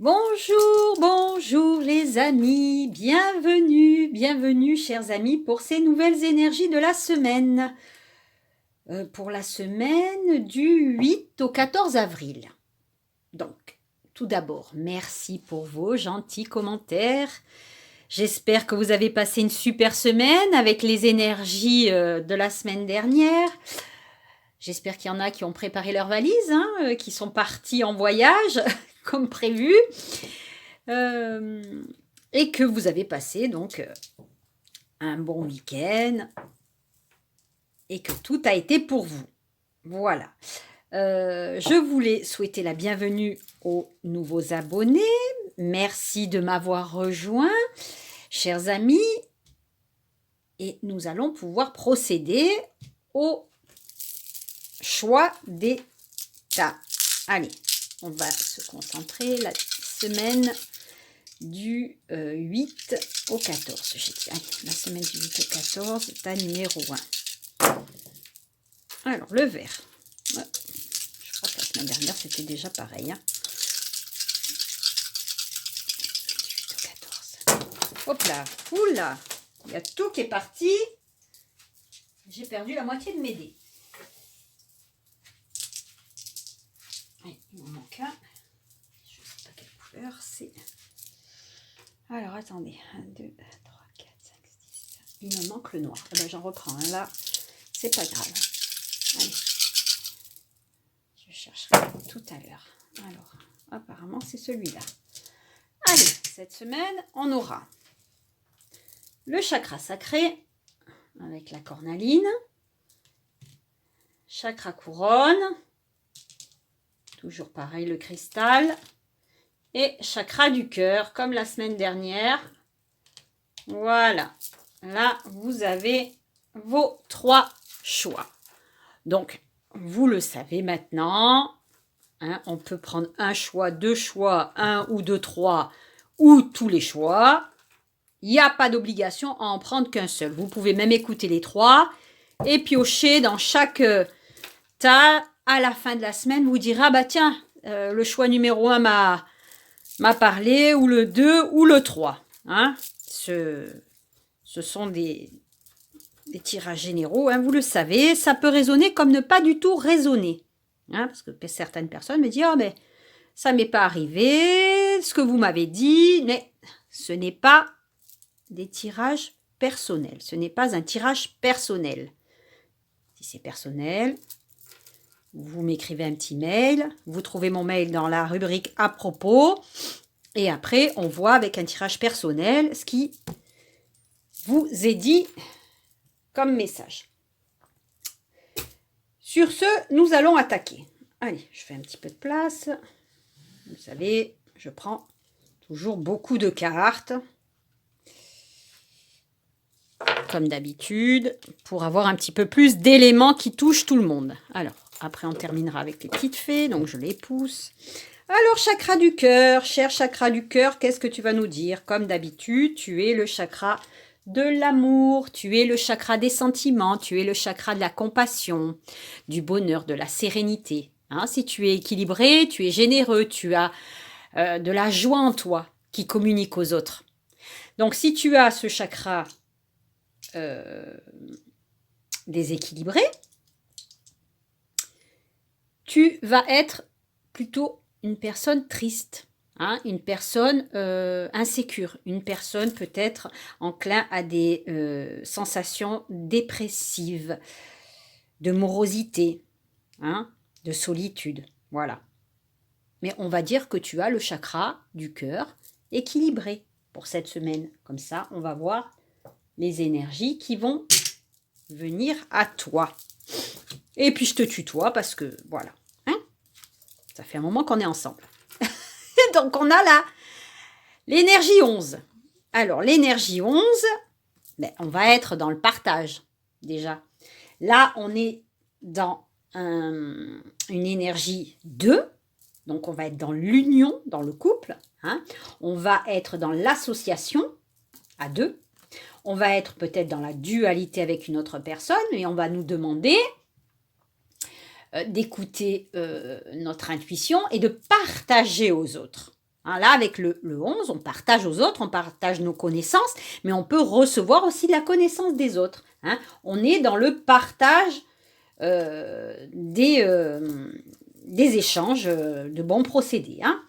Bonjour, bonjour les amis, bienvenue chers amis pour ces nouvelles énergies de la semaine. Pour la semaine du 8 au 14 avril. Donc, tout d'abord, merci pour vos gentils commentaires. J'espère que vous avez passé une super semaine avec les énergies de la semaine dernière. J'espère qu'il y en a qui ont préparé leurs valises, qui sont partis en voyage comme prévu. Et que vous avez passé donc un bon week-end et que tout a été pour vous. Voilà. Je voulais souhaiter la bienvenue aux nouveaux abonnés. Merci de m'avoir rejoint, chers amis. Et nous allons pouvoir procéder au choix des tas. Allez, on va se concentrer la semaine du 8 au 14. J'ai dit, allez, la semaine du 8 au 14, tas numéro 1. Alors, le vert. Je crois que la semaine dernière, c'était déjà pareil. Du 8 au 14. Hop là, oula, il y a tout qui est parti. J'ai perdu la moitié de mes dés. Allez, il m'en manque un. Je ne sais pas quelle couleur c'est. Alors, attendez. 1, 2, 3, 4, 5, 6. Il me manque le noir. Eh ben, j'en reprends un là. C'est pas grave. Allez. Je chercherai tout à l'heure. Alors, apparemment, c'est celui-là. Allez, cette semaine, on aura le chakra sacré avec la cornaline. Chakra couronne. Toujours pareil, le cristal. Et chakra du cœur, comme la semaine dernière. Voilà. Là, vous avez vos 3 choix. Donc, vous le savez maintenant. On peut prendre un choix, 2 choix, 1 ou 2, 3, ou tous les choix. Il n'y a pas d'obligation à en prendre qu'un seul. Vous pouvez même écouter les 3 et piocher dans chaque tas. À la fin de la semaine, vous direz, ah bah tiens, le choix numéro 1 m'a parlé, ou le 2, ou le 3. Ce sont des tirages généraux, vous le savez. Ça peut résonner comme ne pas du tout résonner. Parce que certaines personnes me disent, mais ça ne m'est pas arrivé, ce que vous m'avez dit, mais ce n'est pas des tirages personnels. Ce n'est pas un tirage personnel. Si c'est personnel, vous m'écrivez un petit mail, vous trouvez mon mail dans la rubrique à propos, et après, on voit avec un tirage personnel ce qui vous est dit comme message. Sur ce, nous allons attaquer. Allez, je fais un petit peu de place. Vous savez, je prends toujours beaucoup de cartes, comme d'habitude, pour avoir un petit peu plus d'éléments qui touchent tout le monde. Alors, après, on terminera avec les petites fées, donc je les pousse. Alors, chakra du cœur, cher chakra du cœur, qu'est-ce que tu vas nous dire? Comme d'habitude, tu es le chakra de l'amour, tu es le chakra des sentiments, tu es le chakra de la compassion, du bonheur, de la sérénité. Si tu es équilibré, tu es généreux, tu as de la joie en toi qui communique aux autres. Donc, si tu as ce chakra déséquilibré, tu vas être plutôt une personne triste, une personne insécure, une personne peut-être enclin à des sensations dépressives, de morosité, de solitude, voilà. Mais on va dire que tu as le chakra du cœur équilibré pour cette semaine. Comme ça, on va voir les énergies qui vont venir à toi. Et puis je te tutoie parce que voilà, ça fait un moment qu'on est ensemble. Donc on a là l'énergie 11. Alors l'énergie 11, on va être dans le partage déjà. Là on est dans une énergie 2, donc on va être dans l'union, dans le couple. On va être dans l'association à 2. On va être peut-être dans la dualité avec une autre personne et on va nous demander d'écouter notre intuition et de partager aux autres. Hein, là, avec le 11, on partage aux autres, on partage nos connaissances, mais on peut recevoir aussi de la connaissance des autres. Hein. On est dans le partage des échanges de bons procédés. Hein.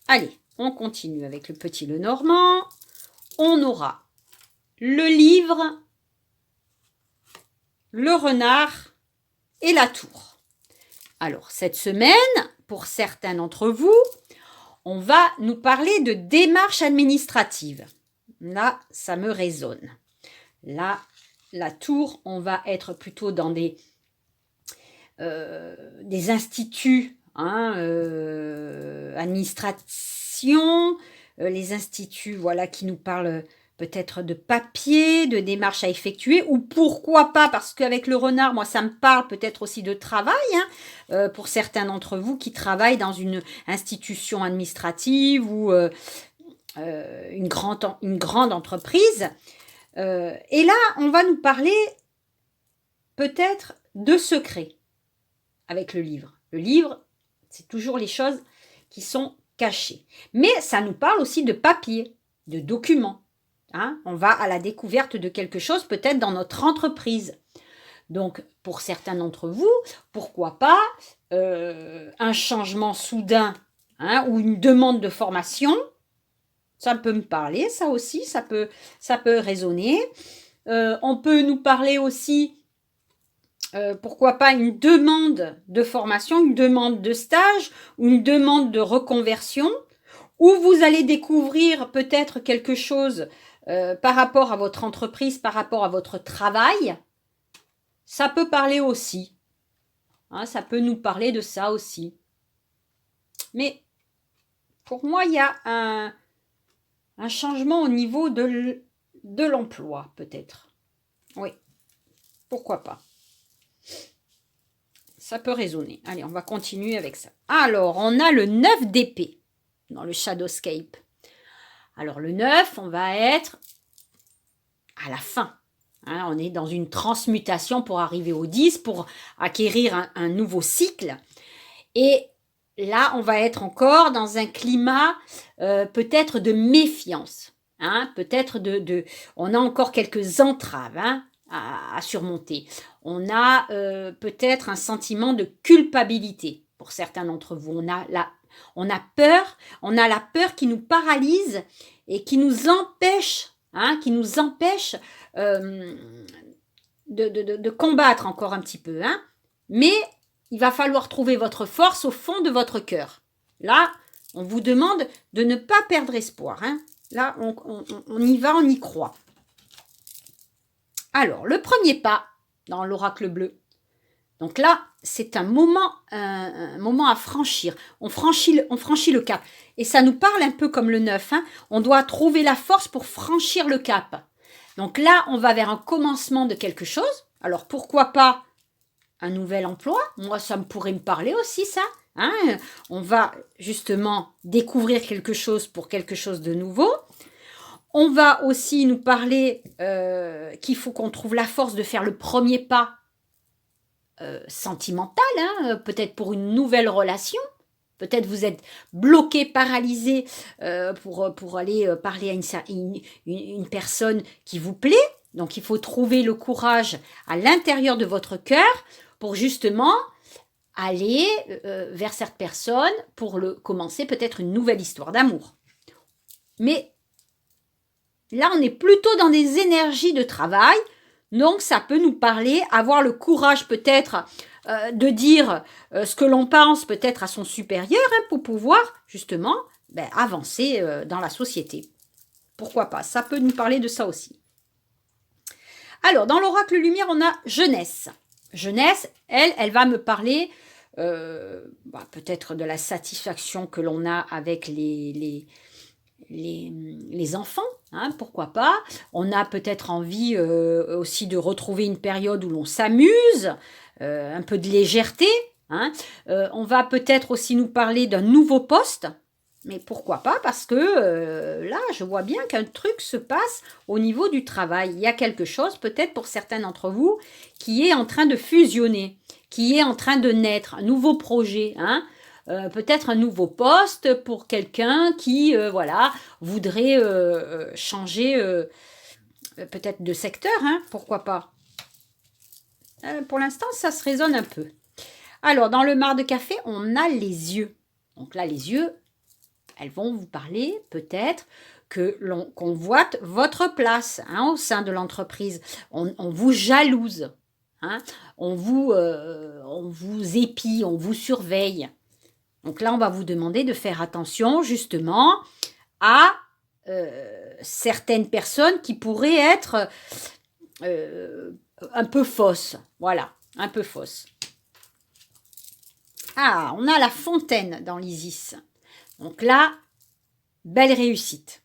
Allez, on continue avec le petit Lenormand. On aura le livre, le renard et la tour. Alors, cette semaine, pour certains d'entre vous, on va nous parler de démarches administratives. Là, ça me résonne. Là, la tour, on va être plutôt dans des instituts, hein, administration, les instituts, voilà, qui nous parlent peut-être de papier, de démarches à effectuer, ou pourquoi pas, parce qu'avec le renard, moi, ça me parle peut-être aussi de travail, hein, pour certains d'entre vous qui travaillent dans une institution administrative ou une grande entreprise. Et là, on va nous parler peut-être de secrets avec le livre. Le livre, c'est toujours les choses qui sont cachées. Mais ça nous parle aussi de papier, de documents. Hein, on va à la découverte de quelque chose peut-être dans notre entreprise. Donc, pour certains d'entre vous, pourquoi pas un changement soudain, hein, ou une demande de formation. Ça peut me parler, ça aussi, ça peut résonner. On peut nous parler aussi, pourquoi pas, une demande de formation, une demande de stage ou une demande de reconversion, où vous allez découvrir peut-être quelque chose par rapport à votre entreprise, par rapport à votre travail. Ça peut parler aussi. Hein, ça peut nous parler de ça aussi. Mais pour moi, il y a un changement au niveau de l'emploi, peut-être. Oui, pourquoi pas. Ça peut résonner. Allez, on va continuer avec ça. Alors, on a le 9 d'épée dans le Shadowscape. Alors, le 9, on va être à la fin. Hein, on est dans une transmutation pour arriver au 10, pour acquérir un nouveau cycle. Et là, on va être encore dans un climat peut-être de méfiance. Hein, peut-être on a encore quelques entraves, hein, à surmonter. On a peut-être un sentiment de culpabilité pour certains d'entre vous. On a la peur qui nous paralyse et qui nous empêche, hein, de combattre encore un petit peu. Hein. Mais il va falloir trouver votre force au fond de votre cœur. Là, on vous demande de ne pas perdre espoir. Hein. Là, on y va, on y croit. Alors, le premier pas dans l'oracle bleu. Donc là, c'est un moment à franchir. On franchit le cap. Et ça nous parle un peu comme le 9. Hein. On doit trouver la force pour franchir le cap. Donc là, on va vers un commencement de quelque chose. Alors, pourquoi pas un nouvel emploi? Moi, ça pourrait me parler aussi, ça. Hein. On va justement découvrir quelque chose pour quelque chose de nouveau. On va aussi nous parler qu'il faut qu'on trouve la force de faire le premier pas sentimental, hein, peut-être pour une nouvelle relation. Peut-être vous êtes bloqué, paralysé pour aller parler à une personne qui vous plaît. Donc, il faut trouver le courage à l'intérieur de votre cœur pour justement aller vers cette personne pour commencer peut-être une nouvelle histoire d'amour. Mais là, on est plutôt dans des énergies de travail. Donc, ça peut nous parler, avoir le courage peut-être de dire ce que l'on pense peut-être à son supérieur, hein, pour pouvoir justement avancer dans la société. Pourquoi pas? Ça peut nous parler de ça aussi. Alors, dans l'oracle lumière, on a jeunesse. Jeunesse, elle va me parler peut-être de la satisfaction que l'on a avec les enfants, hein, pourquoi pas. On a peut-être envie aussi de retrouver une période où l'on s'amuse, un peu de légèreté. Hein. On va peut-être aussi nous parler d'un nouveau poste, mais pourquoi pas, parce que là, je vois bien qu'un truc se passe au niveau du travail. Il y a quelque chose, peut-être pour certains d'entre vous, qui est en train de fusionner, qui est en train de naître, un nouveau projet, hein. peut-être un nouveau poste pour quelqu'un qui, voilà, voudrait changer peut-être de secteur, hein, pourquoi pas. Pour l'instant, ça se résonne un peu. Alors, dans le mar de café, on a les yeux. Donc là, les yeux, elles vont vous parler peut-être que l'on convoite votre place, hein, au sein de l'entreprise. On vous jalouse, hein, on vous épie, on vous surveille. Donc là, on va vous demander de faire attention justement à certaines personnes qui pourraient être un peu fausses. Voilà, un peu fausses. Ah, on a la fontaine dans l'Isis. Donc là, belle réussite.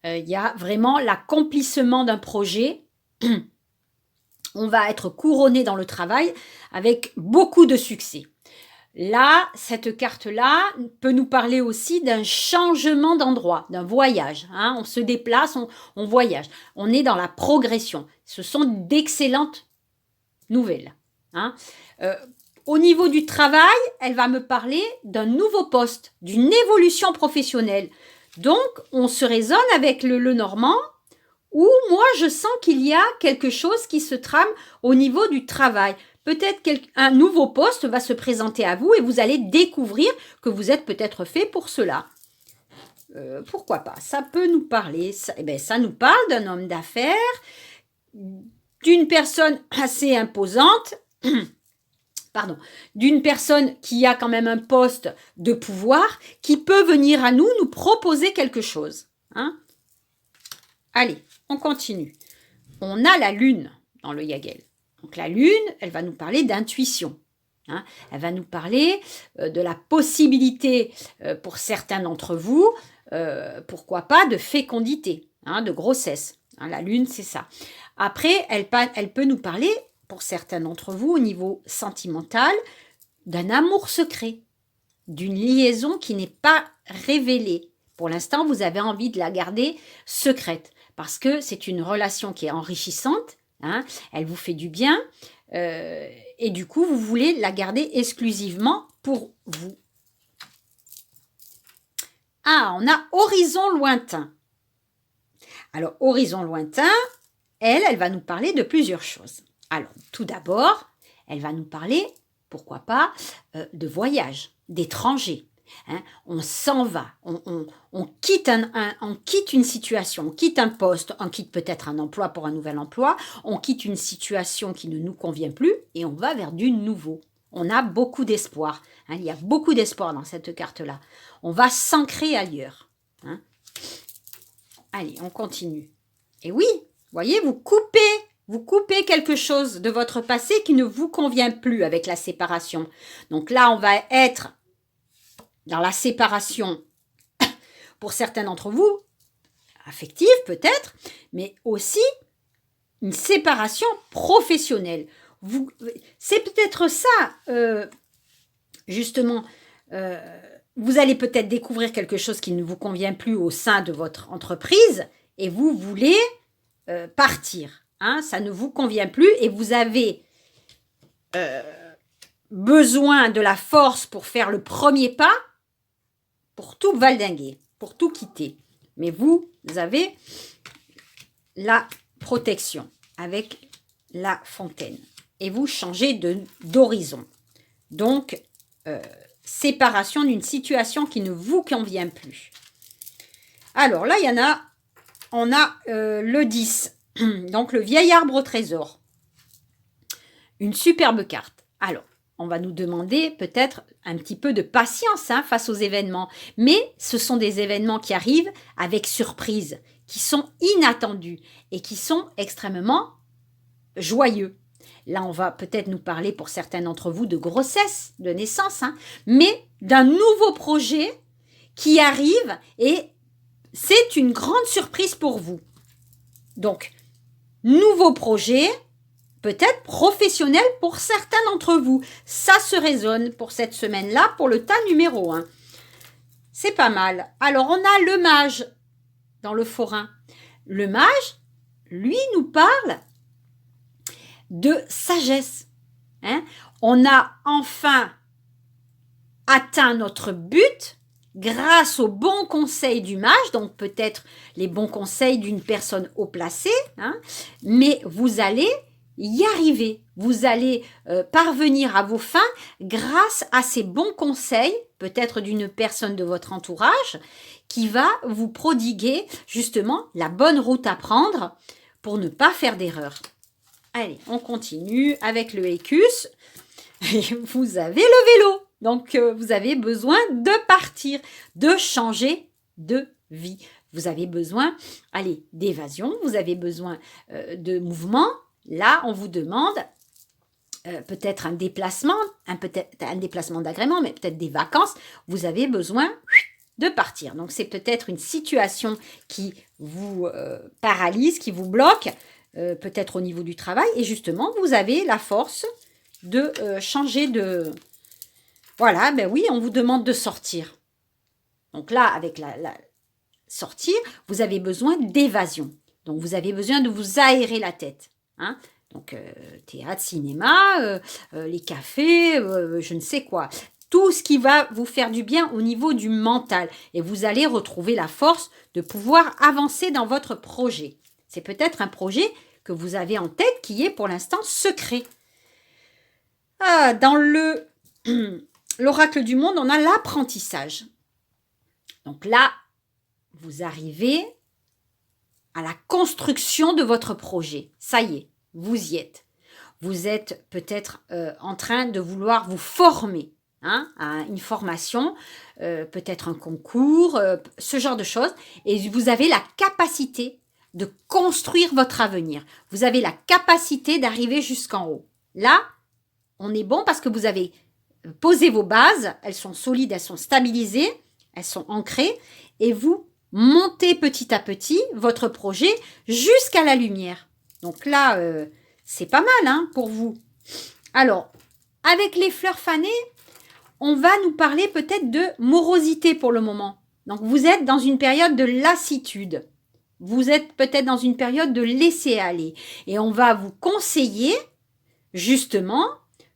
Il y a vraiment l'accomplissement d'un projet. On va être couronné dans le travail avec beaucoup de succès. Là, cette carte-là peut nous parler aussi d'un changement d'endroit, d'un voyage. Hein. On se déplace, on voyage. On est dans la progression. Ce sont d'excellentes nouvelles. Hein. Au niveau du travail, elle va me parler d'un nouveau poste, d'une évolution professionnelle. Donc, on se résonne avec le normand, où moi, je sens qu'il y a quelque chose qui se trame au niveau du travail. Peut-être qu'un nouveau poste va se présenter à vous et vous allez découvrir que vous êtes peut-être fait pour cela. Pourquoi pas? Ça peut nous parler. Ça nous parle d'un homme d'affaires, d'une personne assez imposante, pardon, d'une personne qui a quand même un poste de pouvoir, qui peut venir à nous proposer quelque chose. Hein? Allez, on continue. On a la lune dans le Yagel. Donc la lune, elle va nous parler d'intuition. Hein. Elle va nous parler de la possibilité pour certains d'entre vous, pourquoi pas, de fécondité, hein, de grossesse. Hein, la lune, c'est ça. Après, elle peut nous parler, pour certains d'entre vous, au niveau sentimental, d'un amour secret, d'une liaison qui n'est pas révélée. Pour l'instant, vous avez envie de la garder secrète, parce que c'est une relation qui est enrichissante. Hein, elle vous fait du bien et du coup, vous voulez la garder exclusivement pour vous. Ah, on a horizon lointain. Alors, horizon lointain, elle va nous parler de plusieurs choses. Alors, tout d'abord, elle va nous parler, pourquoi pas, de voyage, d'étrangers. Hein, on s'en va, on quitte une situation, on quitte un poste, on quitte peut-être un emploi pour un nouvel emploi, on quitte une situation qui ne nous convient plus et on va vers du nouveau. On a beaucoup d'espoir. Hein, il y a beaucoup d'espoir dans cette carte-là. On va s'ancrer ailleurs. Hein. Allez, on continue. Et oui, voyez, vous coupez quelque chose de votre passé qui ne vous convient plus avec la séparation. Donc là, on va être dans la séparation, pour certains d'entre vous, affective peut-être, mais aussi une séparation professionnelle. C'est peut-être ça, justement, vous allez peut-être découvrir quelque chose qui ne vous convient plus au sein de votre entreprise et vous voulez partir. Hein, ça ne vous convient plus et vous avez besoin de la force pour faire le premier pas, pour tout valdinguer, pour tout quitter. Mais vous avez la protection avec la fontaine. Et vous changez d'horizon. Donc, séparation d'une situation qui ne vous convient plus. Alors là, on a le 10. Donc, le vieil arbre au trésor. Une superbe carte. Alors, on va nous demander peut-être un petit peu de patience face aux événements. Mais ce sont des événements qui arrivent avec surprise, qui sont inattendus et qui sont extrêmement joyeux. Là, on va peut-être nous parler pour certains d'entre vous de grossesse, de naissance, mais d'un nouveau projet qui arrive et c'est une grande surprise pour vous. Donc, nouveau projet, peut-être professionnel pour certains d'entre vous. Ça se résonne pour cette semaine-là, pour le tas numéro 1. C'est pas mal. Alors, on a le mage dans le forain. Le mage, lui, nous parle de sagesse. On a enfin atteint notre but grâce aux bons conseils du mage, donc peut-être les bons conseils d'une personne haut placée, hein, mais vous allez y arriver. Vous allez parvenir à vos fins grâce à ces bons conseils, peut-être d'une personne de votre entourage, qui va vous prodiguer justement la bonne route à prendre pour ne pas faire d'erreur. Allez, on continue avec le Écus. Et vous avez le vélo. Donc, vous avez besoin de partir, de changer de vie. Vous avez besoin, allez, d'évasion, vous avez besoin de mouvement. Là, on vous demande peut-être un déplacement, peut-être un déplacement d'agrément, mais peut-être des vacances. Vous avez besoin de partir. Donc, c'est peut-être une situation qui vous paralyse, qui vous bloque, peut-être au niveau du travail. Et justement, vous avez la force de changer de... Voilà, ben oui, on vous demande de sortir. Donc là, avec la sortir, vous avez besoin d'évasion. Donc, vous avez besoin de vous aérer la tête. Hein. Donc, théâtre, cinéma, les cafés, je ne sais quoi. Tout ce qui va vous faire du bien au niveau du mental. Et vous allez retrouver la force de pouvoir avancer dans votre projet. C'est peut-être un projet que vous avez en tête qui est pour l'instant secret. Ah, dans l'oracle du monde, on a l'apprentissage. Donc là, vous arrivez à la construction de votre projet. Ça y est, vous y êtes. Vous êtes peut-être en train de vouloir vous former hein, à une formation, peut-être un concours, ce genre de choses. Et vous avez la capacité de construire votre avenir. Vous avez la capacité d'arriver jusqu'en haut. Là, on est bon parce que vous avez posé vos bases, elles sont solides, elles sont stabilisées, elles sont ancrées et vous montez petit à petit votre projet jusqu'à la lumière. Donc là, c'est pas mal hein, pour vous. Alors, avec les fleurs fanées, on va nous parler peut-être de morosité pour le moment. Donc, vous êtes dans une période de lassitude. Vous êtes peut-être dans une période de laisser aller. Et on va vous conseiller, justement,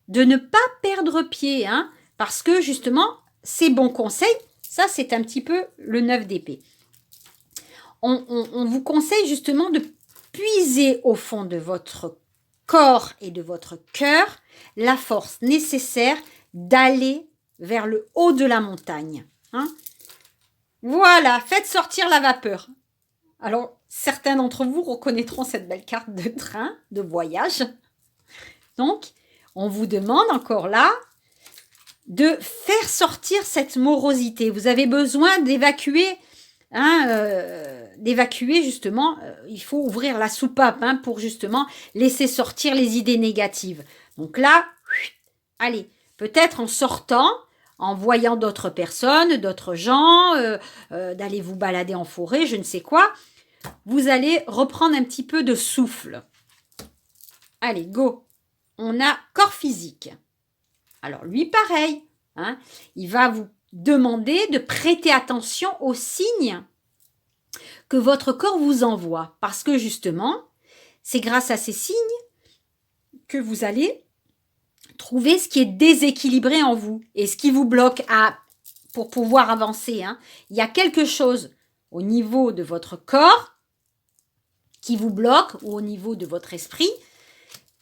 de ne pas perdre pied, hein, parce que justement, ces bons conseils, ça c'est un petit peu le 9 d'épée. On vous conseille justement de puiser au fond de votre corps et de votre cœur la force nécessaire d'aller vers le haut de la montagne. Hein. Voilà, faites sortir la vapeur. Alors, certains d'entre vous reconnaîtront cette belle carte de train, de voyage. Donc, on vous demande encore là de faire sortir cette morosité. Vous avez besoin d'évacuer, hein, justement, il faut ouvrir la soupape hein, pour justement laisser sortir les idées négatives. Donc là, allez, peut-être en sortant, en voyant d'autres personnes, d'autres gens, d'aller vous balader en forêt, je ne sais quoi, vous allez reprendre un petit peu de souffle. Allez, go. On a corps physique. Alors lui, pareil. Hein, il va vous demander de prêter attention aux signes que votre corps vous envoie. Parce que justement, c'est grâce à ces signes que vous allez trouver ce qui est déséquilibré en vous et ce qui vous bloque pour pouvoir avancer. Hein. Il y a quelque chose au niveau de votre corps qui vous bloque ou au niveau de votre esprit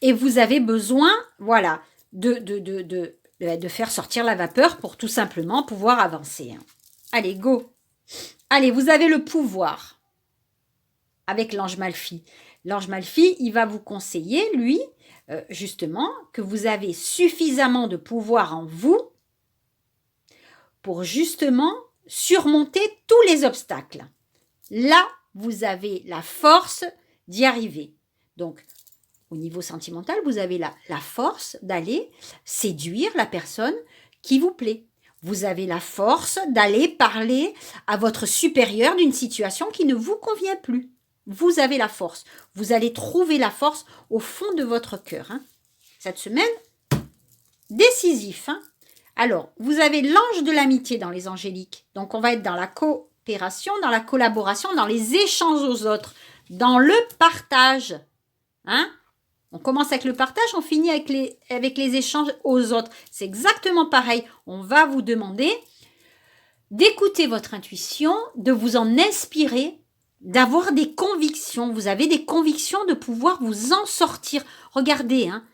et vous avez besoin, voilà, de faire sortir la vapeur pour tout simplement pouvoir avancer. Hein. Allez, go. Allez, vous avez le pouvoir avec l'ange Malfi. L'ange Malfi, il va vous conseiller, lui, justement, que vous avez suffisamment de pouvoir en vous pour justement surmonter tous les obstacles. Là, vous avez la force d'y arriver. Donc, au niveau sentimental, vous avez la force d'aller séduire la personne qui vous plaît. Vous avez la force d'aller parler à votre supérieur d'une situation qui ne vous convient plus. Vous avez la force. Vous allez trouver la force au fond de votre cœur. Hein. Cette semaine, décisif. Hein. Alors, vous avez l'ange de l'amitié dans les angéliques. Donc, on va être dans la coopération, dans la collaboration, dans les échanges aux autres, dans le partage. Hein. On commence avec le partage, on finit avec les échanges aux autres. C'est exactement pareil. On va vous demander d'écouter votre intuition, de vous en inspirer, d'avoir des convictions. Vous avez des convictions de pouvoir vous en sortir. Regardez, hein,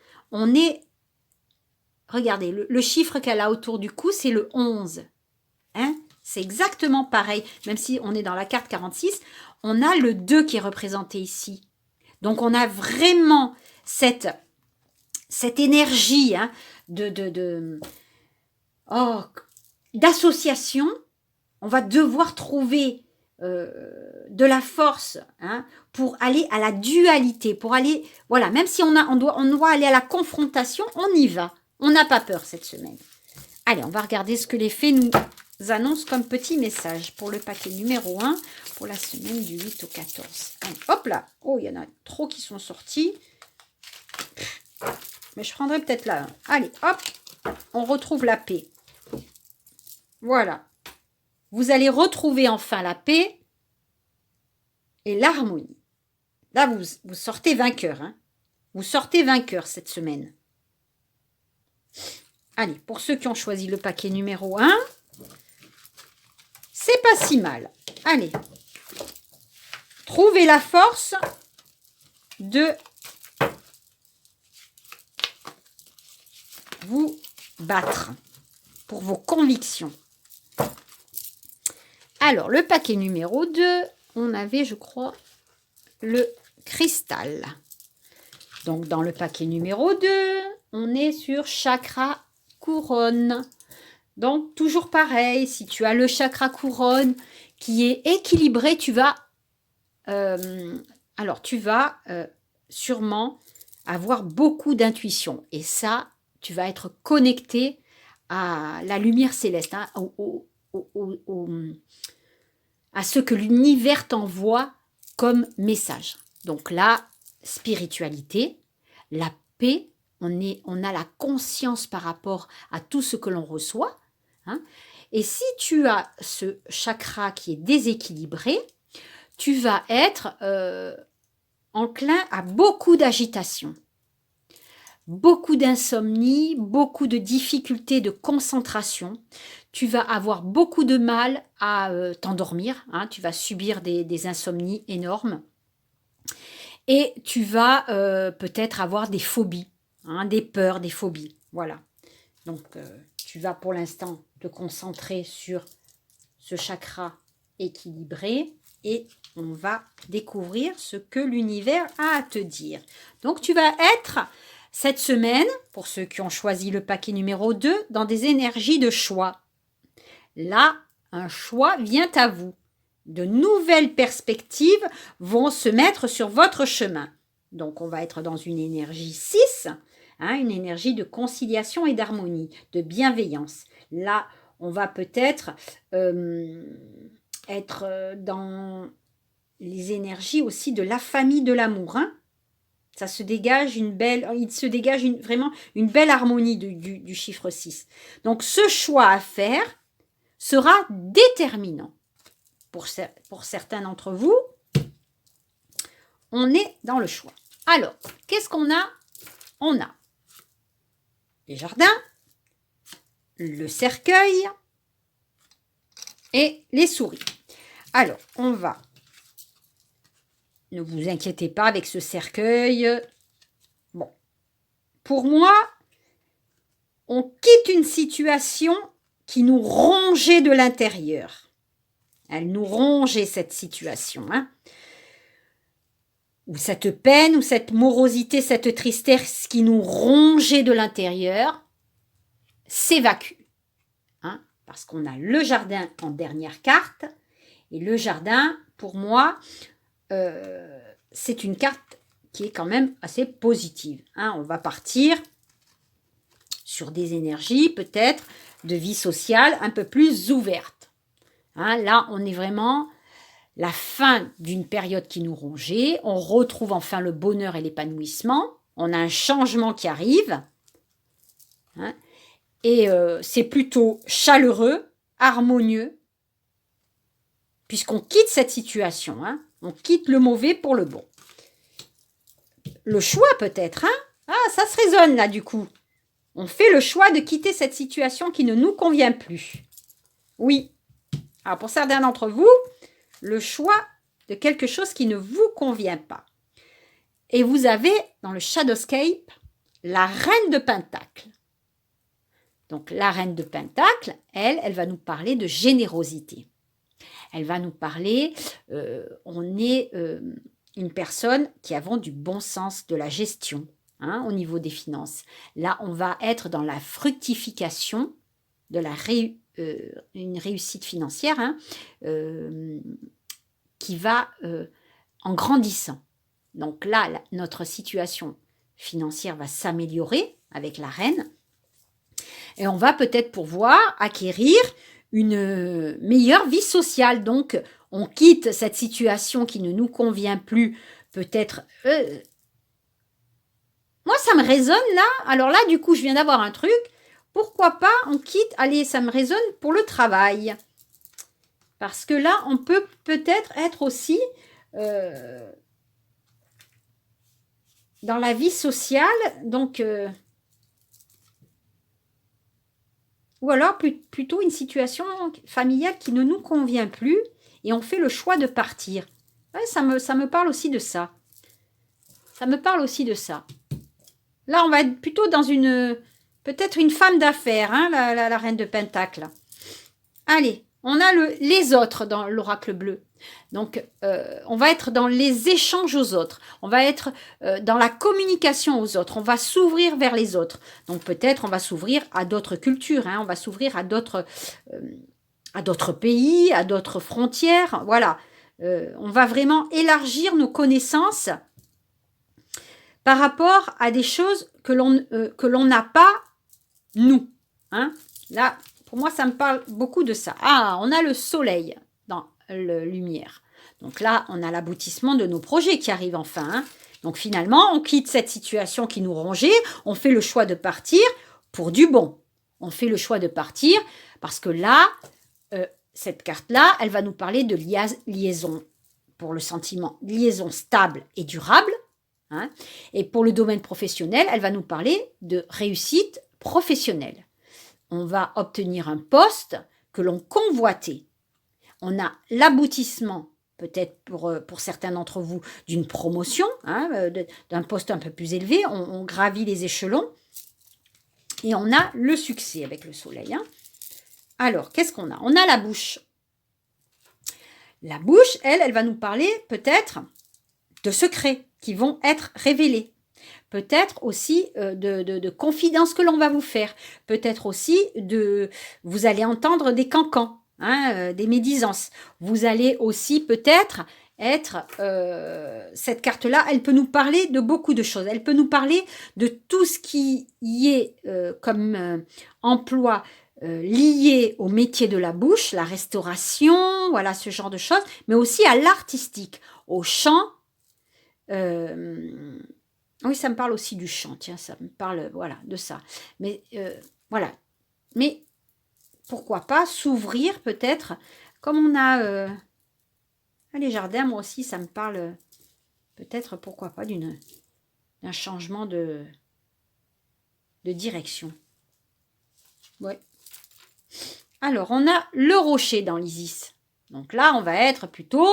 regardez, le chiffre qu'elle a autour du cou, c'est le 11. Hein? C'est exactement pareil. Même si on est dans la carte 46, on a le 2 qui est représenté ici. Donc, on a vraiment cette énergie, hein, d'association. On va devoir trouver de la force, hein, pour aller à la dualité, pour aller, voilà, même si on doit aller à la confrontation, on y va. On n'a pas peur cette semaine. Allez, on va regarder ce que les fées nous annoncent comme petit message pour le paquet numéro 1 pour la semaine du 8 au 14. Allez, hop là. Oh, il y en a trop qui sont sortis. Mais je prendrai peut-être là un. Allez, hop. On retrouve la paix. Voilà. Vous allez retrouver enfin la paix et l'harmonie. Là, vous sortez vainqueur. Hein. Vous sortez vainqueur cette semaine. Allez, pour ceux qui ont choisi le paquet numéro 1, c'est pas si mal. Allez, trouvez la force de vous battre pour vos convictions. Alors, le paquet numéro 2, on avait, je crois, le cristal. Donc, dans le paquet numéro 2, on est sur chakra couronne. Donc, toujours pareil, si tu as le chakra couronne qui est équilibré, tu vas sûrement avoir beaucoup d'intuition. Et ça, tu vas être connecté à la lumière céleste, hein, à ce que l'univers t'envoie comme message. Donc la spiritualité, la paix, on a la conscience par rapport à tout ce que l'on reçoit. Hein. Et si tu as ce chakra qui est déséquilibré, tu vas être enclin à beaucoup d'agitation, beaucoup d'insomnie, beaucoup de difficultés de concentration. Tu vas avoir beaucoup de mal à t'endormir. Hein, tu vas subir des insomnies énormes. Et tu vas peut-être avoir des phobies, hein, des peurs, des phobies. Voilà. Donc, tu vas pour l'instant te concentrer sur ce chakra équilibré et on va découvrir ce que l'univers a à te dire. Donc, tu vas être cette semaine, pour ceux qui ont choisi le paquet numéro 2, dans des énergies de choix. Là, un choix vient à vous. De nouvelles perspectives vont se mettre sur votre chemin. Donc, on va être dans une énergie 6, hein, une énergie de conciliation et d'harmonie, de bienveillance. Là, on va peut-être être dans les énergies aussi de la famille de l'amour. Hein. Ça se dégage vraiment une belle harmonie du chiffre 6. Donc, ce choix à faire sera déterminant. Pour certains d'entre vous, on est dans le choix. Alors, qu'est-ce qu'on a? On a les jardins, le cercueil et les souris. Alors, on va... Ne vous inquiétez pas avec ce cercueil. Bon, pour moi, on quitte une situation qui nous rongeait de l'intérieur. Elle nous rongeait cette situation. Hein. Ou cette peine, ou cette morosité, cette tristesse qui nous rongeait de l'intérieur s'évacue. Hein, parce qu'on a le jardin en dernière carte. Et le jardin, pour moi, c'est une carte qui est quand même assez positive. Hein. On va partir sur des énergies peut-être de vie sociale un peu plus ouvertes. Hein, là, on est vraiment la fin d'une période qui nous rongeait. On retrouve enfin le bonheur et l'épanouissement. On a un changement qui arrive. Hein, et c'est plutôt chaleureux, harmonieux, puisqu'on quitte cette situation. Hein, on quitte le mauvais pour le bon. le choix peut-être, hein? Ah, ça se résonne là du coup. On fait le choix de quitter cette situation qui ne nous convient plus. Oui. Alors pour certains d'entre vous, le choix de quelque chose qui ne vous convient pas. Et vous avez dans le Shadowscape la reine de Pentacle. Donc la reine de Pentacle, elle va nous parler de générosité. Elle va nous parler, on est une personne qui avons du bon sens de la gestion, hein, au niveau des finances. Là, on va être dans la fructification de une réussite financière, hein, qui va en grandissant. Donc là, notre situation financière va s'améliorer avec la reine. Et on va peut-être pouvoir acquérir une meilleure vie sociale. Donc, on quitte cette situation qui ne nous convient plus. Peut-être... Moi, ça me résonne là. Alors là, du coup, je viens d'avoir un truc. Pourquoi pas on quitte... Allez, ça me résonne pour le travail. Parce que là, on peut peut-être être aussi... dans la vie sociale. Donc... ou alors plutôt une situation familiale qui ne nous convient plus et on fait le choix de partir. Ouais, ça me parle aussi de ça. Ça me parle aussi de ça. Là, on va être plutôt dans peut-être une femme d'affaires, hein, la reine de Pentacle. Allez, on a les autres dans l'oracle bleu. Donc, on va être dans les échanges aux autres. On va être dans la communication aux autres. On va s'ouvrir vers les autres. Donc, peut-être on va s'ouvrir à d'autres cultures. Hein, on va s'ouvrir à d'autres pays, à d'autres frontières. Voilà. On va vraiment élargir nos connaissances par rapport à des choses que l'on n'a pas, nous. Hein. Là, pour moi, ça me parle beaucoup de ça. Ah, on a le soleil dans lumière. Donc là, on a l'aboutissement de nos projets qui arrivent enfin. Hein. Donc finalement, on quitte cette situation qui nous rongeait, on fait le choix de partir pour du bon. On fait le choix de partir parce que là, cette carte-là, elle va nous parler de liaison pour le sentiment, liaison stable et durable. Hein. Et pour le domaine professionnel, elle va nous parler de réussite professionnelle. On va obtenir un poste que l'on convoitait. On a l'aboutissement, peut-être pour certains d'entre vous, d'une promotion, hein, d'un poste un peu plus élevé. On gravit les échelons et on a le succès avec le soleil. Hein. Alors, qu'est-ce qu'on a? On a la bouche. La bouche, elle va nous parler peut-être de secrets qui vont être révélés. Peut-être aussi de confidences que l'on va vous faire. Peut-être aussi vous allez entendre des cancans, hein, des médisances. Vous allez aussi peut-être être... cette carte-là, elle peut nous parler de beaucoup de choses. Elle peut nous parler de tout ce qui y est comme emploi lié au métier de la bouche, la restauration, voilà ce genre de choses, mais aussi à l'artistique, au chant. Oui, ça me parle aussi du chant, tiens, ça me parle, voilà, de ça. Mais, voilà. Mais, pourquoi pas s'ouvrir, peut-être, comme on a... les jardins, moi aussi, ça me parle, peut-être, pourquoi pas, d'un changement de direction. Ouais. Alors, on a le rocher dans l'Isis. Donc là, on va être plutôt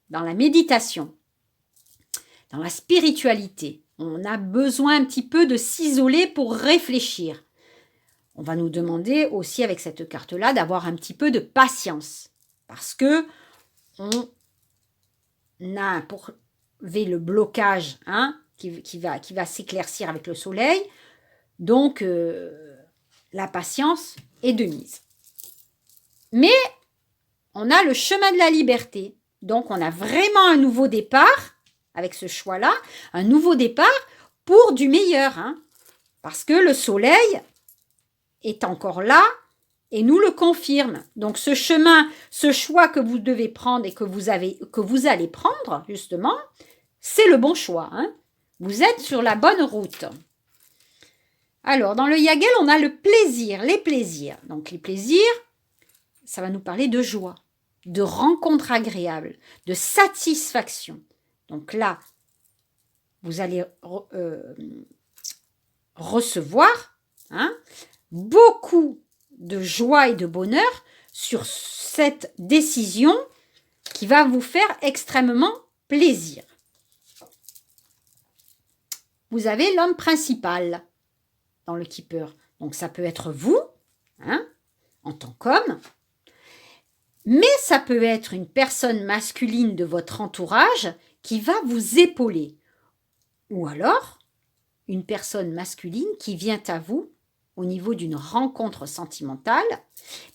dans la méditation. Dans la spiritualité, on a besoin un petit peu de s'isoler pour réfléchir. On va nous demander aussi avec cette carte-là d'avoir un petit peu de patience. Parce que on a le blocage, hein, qui va s'éclaircir avec le soleil. Donc, la patience est de mise. Mais, on a le chemin de la liberté. Donc, on a vraiment un nouveau départ avec ce choix-là, un nouveau départ pour du meilleur. Hein, parce que le soleil est encore là et nous le confirme. Donc, ce chemin, ce choix que vous devez prendre et que vous allez prendre, justement, c'est le bon choix. Hein. Vous êtes sur la bonne route. Alors, dans le Yagel, on a le plaisir, les plaisirs. Donc, les plaisirs, ça va nous parler de joie, de rencontres agréables, de satisfaction. Donc là, vous allez recevoir beaucoup de joie et de bonheur sur cette décision qui va vous faire extrêmement plaisir. Vous avez l'homme principal dans le Keeper. Donc, ça peut être vous, en tant qu'homme, mais ça peut être une personne masculine de votre entourage qui va vous épauler. Ou alors, une personne masculine qui vient à vous au niveau d'une rencontre sentimentale.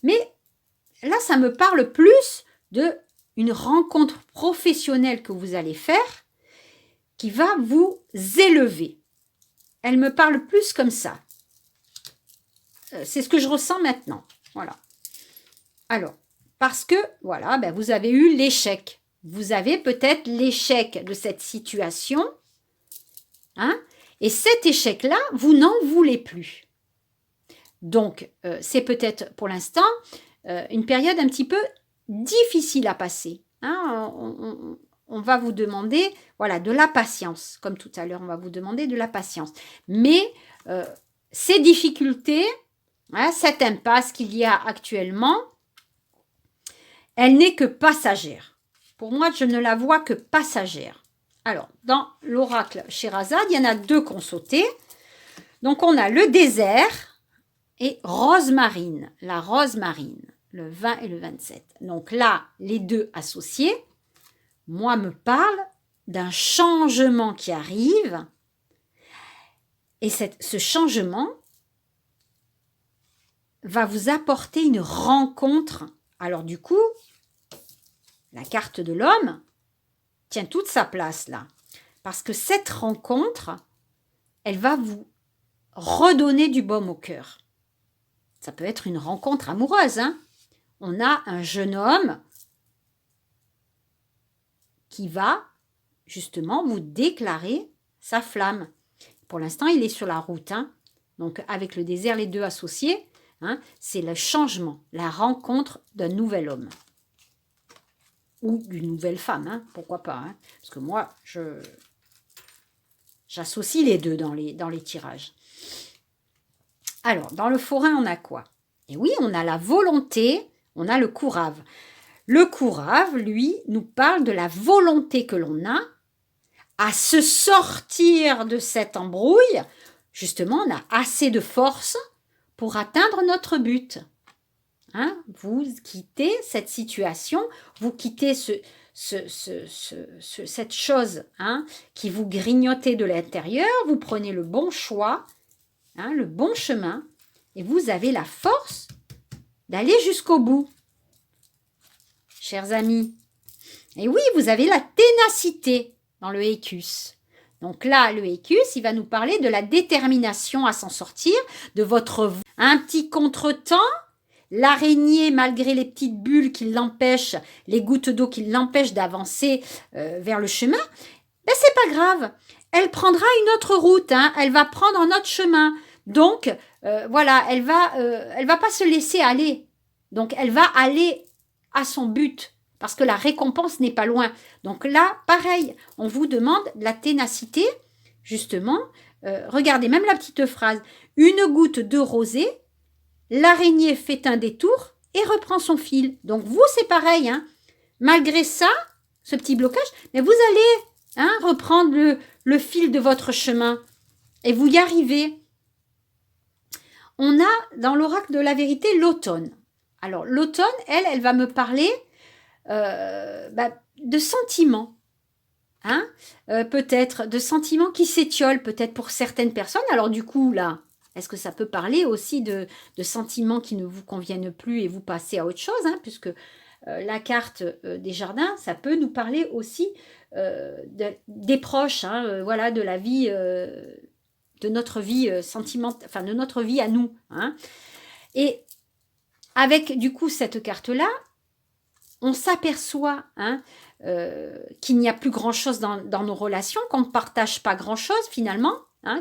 Mais là, ça me parle plus d'une rencontre professionnelle que vous allez faire qui va vous élever. Elle me parle plus comme ça. C'est ce que je ressens maintenant. Voilà. Alors, parce que, voilà, vous avez eu l'échec. Vous avez peut-être l'échec de cette situation. Et cet échec-là, vous n'en voulez plus. Donc, c'est peut-être pour l'instant une période un petit peu difficile à passer. On va vous demander, voilà, de la patience. Comme tout à l'heure, on va vous demander de la patience. Mais ces difficultés, cette impasse qu'il y a actuellement, elle n'est que passagère. Pour moi, je ne la vois que passagère. Alors, dans l'oracle Sherazade, il y en a deux qu'on sautait. Donc, on a le désert et rose marine. La rose marine, le 20 et le 27. Donc là, les deux associés, moi, me parlent d'un changement qui arrive. Et ce changement va vous apporter une rencontre. Alors du coup, la carte de l'homme tient toute sa place là. Parce que cette rencontre, elle va vous redonner du baume au cœur. Ça peut être une rencontre amoureuse. On a un jeune homme qui va justement vous déclarer sa flamme. Pour l'instant, il est sur la route. Donc avec le désert, les deux associés, c'est le changement, la rencontre d'un nouvel homme. Ou d'une nouvelle femme, pourquoi pas. Parce que moi, j'associe les deux dans les tirages. Alors, dans le forain, on a quoi? Et oui, on a la volonté, on a le courave. Le courave, lui, nous parle de la volonté que l'on a à se sortir de cette embrouille. Justement, on a assez de force pour atteindre notre but. Vous quittez cette situation, vous quittez cette chose qui vous grignotait de l'intérieur, vous prenez le bon choix, le bon chemin, et vous avez la force d'aller jusqu'au bout. Chers amis, et oui, vous avez la ténacité dans le Hécus. Donc là, le Hécus, il va nous parler de la détermination à s'en sortir, de votre un petit contretemps. L'araignée, malgré les petites bulles qui l'empêchent, les gouttes d'eau qui l'empêchent d'avancer vers le chemin, c'est pas grave. Elle prendra une autre route, elle va prendre un autre chemin. Donc, voilà, elle va pas se laisser aller. Donc, elle va aller à son but, parce que la récompense n'est pas loin. Donc là, pareil, on vous demande de la ténacité, justement. Regardez, même la petite phrase, une goutte de rosée, l'araignée fait un détour et reprend son fil. Donc vous, c'est pareil. Malgré ça, ce petit blocage, mais vous allez reprendre le fil de votre chemin et vous y arrivez. On a dans l'oracle de la vérité l'automne. Alors l'automne, elle va me parler de sentiments. Peut-être de sentiments qui s'étiolent peut-être pour certaines personnes. Alors du coup, là, est-ce que ça peut parler aussi de sentiments qui ne vous conviennent plus et vous passez à autre chose, puisque la carte des jardins, ça peut nous parler aussi des proches, voilà, de la vie, de notre vie sentimentale, enfin de notre vie à nous. Et avec du coup cette carte-là, on s'aperçoit qu'il n'y a plus grand-chose dans nos relations, qu'on ne partage pas grand-chose finalement.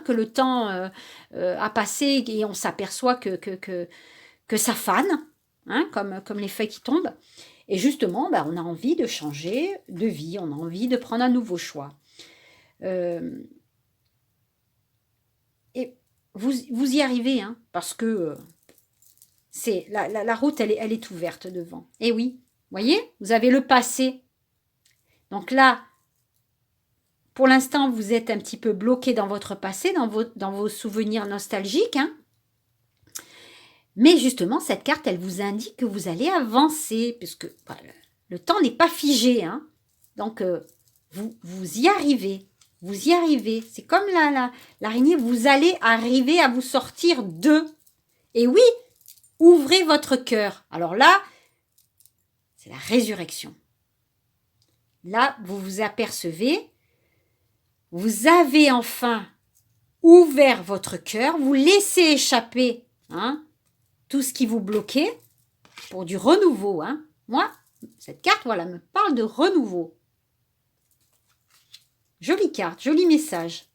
Que le temps a passé et on s'aperçoit que ça fane, comme les feuilles qui tombent. Et justement, on a envie de changer de vie, on a envie de prendre un nouveau choix. et vous y arrivez, hein, parce que c'est la route, elle est ouverte devant. Et oui, voyez, vous avez le passé. Donc là, pour l'instant, vous êtes un petit peu bloqué dans votre passé, dans vos souvenirs nostalgiques. Hein. Mais justement, cette carte, elle vous indique que vous allez avancer, puisque bah, le temps n'est pas figé. Hein. Donc, vous y arrivez. Vous y arrivez. C'est comme l'araignée, vous allez arriver à vous sortir d'eux. Et oui, ouvrez votre cœur. Alors là, c'est la résurrection. Là, vous vous apercevez, vous avez enfin ouvert votre cœur, vous laissez échapper tout ce qui vous bloquait pour du renouveau. Hein. Moi, cette carte, voilà, me parle de renouveau. Jolie carte, joli message.